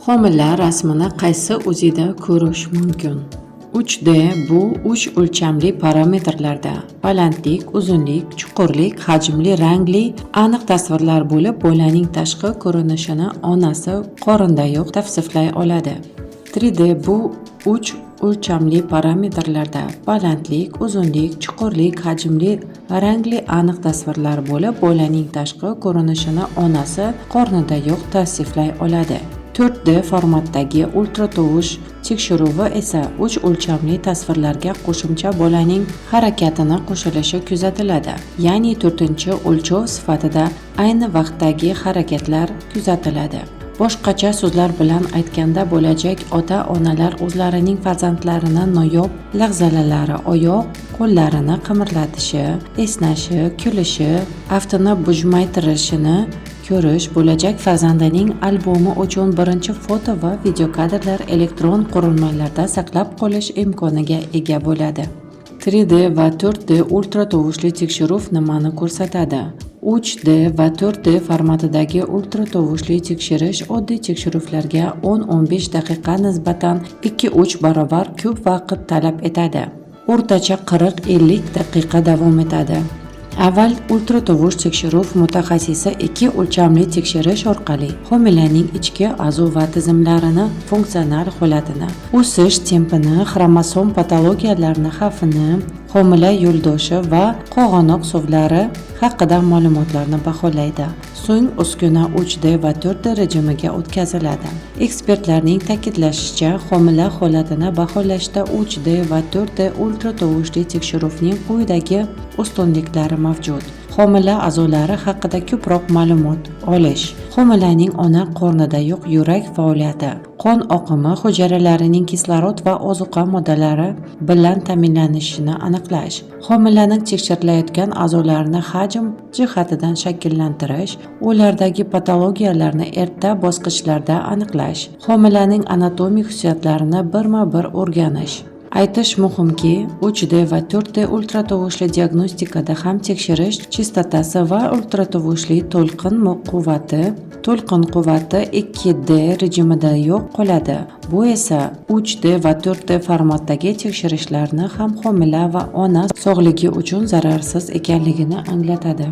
Homila rasmini qaysi o'zida ko'rish mumkin? 3D bu 3 o'lchamli parametrlarda balandlik, uzunlik, chuqurlik, hajmli, rangli aniq tasvirlar bo'lib, bolaning tashqi ko'rinishini onasi qorindayoq tavsiflay oladi. 3D bu 3 o'lchamli parametrlarda balandlik, uzunlik, chuqurlik, hajmli, rangli aniq tasvirlar bo'lib, bolaning tashqi ko'rinishini onasi qornidayoq tavsiflay oladi. 4D formatdagi ultratovush tekshiruvi esa 3 o'lchamli tasvirlarga qo'shimcha bolaning harakatini qo'shilishi kuzatiladi. Ya'ni 4-o'lchov sifatida ayni vaqtdagi harakatlar kuzatiladi. Boshqacha so'zlar bilan aytganda, bo'lajak ota-onalar o'zlarining farzandlarini noyob lahzalalari, oyoq, qo'llarini qimirlatishi, esnashi, kulishi, aftini bujmaytirishini ko'rish, bo'lajak farzandining albomi uchun birinchi foto va videokadrlar elektron qurilmalarda saqlab qolish imkoniga ega bo'ladi. 3D va 4D ultratovushli tekshiruv nimani ko'rsatadi? 3D va 4D formatidagi ultratovushli tekshirish oddiy tekshiruvlarga 10-15 daqiqa nisbatan 2-3 barobar ko'p vaqt talab etadi. O'rtacha 40-50 daqiqa davom etadi. Avval ultratovush tekshiruv mutaxassisi 2 o'lchamli tekshirish orqali homilaning ichki a'zo va tizimlarini funksional holatini, o'sish tempini, xromosom patologiyalarini xavfini, homila yo'ldoshi va qog'onoq suvlari haqida ma'lumotlarni baholaydi. So'ng uskuna 3D va 4D rejimiga o'tkaziladi. Ekspertlarning ta'kidlashicha, homila holatini baholashda 3D va 4D ultratovushli tekshiruvning quyidagi ustunliklari mavjud. Homila a'zolari haqida ko'proq ma'lumot olish, homilaning ona qornidayoq yurak faoliyati, qon oqimi hujayralarining kislorod va ozuqa moddalari bilan ta'minlanishini aniqlash, homilaning tekshirilayotgan a'zolarini hajm jihatidan shakllantirish, ulardagi patologiyalarni erta bosqichlarda aniqlash, homilaning anatomik xususiyatlarini birma-bir o'rganish. Aytish muhimki, 3D va 4D ultratovushli diagnostikada ham tekshirish chistotasi va ultratovushli to'lqin quvvati 2D rejimida yo'q qoladi. Bu esa 3D va 4D formatdagi tekshirishlarni ham homila va ona sog'ligi uchun zararsiz ekanligini anglatadi.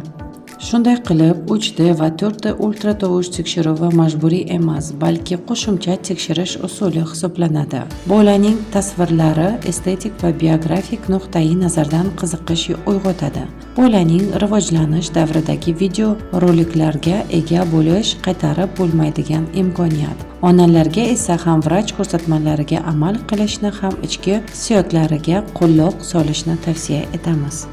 Shunday qilib, 3D va 4D ultratovush tekshiruvi majburiy emas, balki qo'shimcha tekshirish usuli hisoblanadi. Bolaning tasvirlari estetik va biografik nuqtai nazardan qiziqish uyg'otadi. Bolaning rivojlanish davridagi video roliklarga ega bo'lish qaytarib bo'lmaydigan imkoniyat. Onalarga esa ham vrach ko'rsatmalariga amal qilishni ham ichki hissiyotlariga quloq solishni tavsiya etamiz.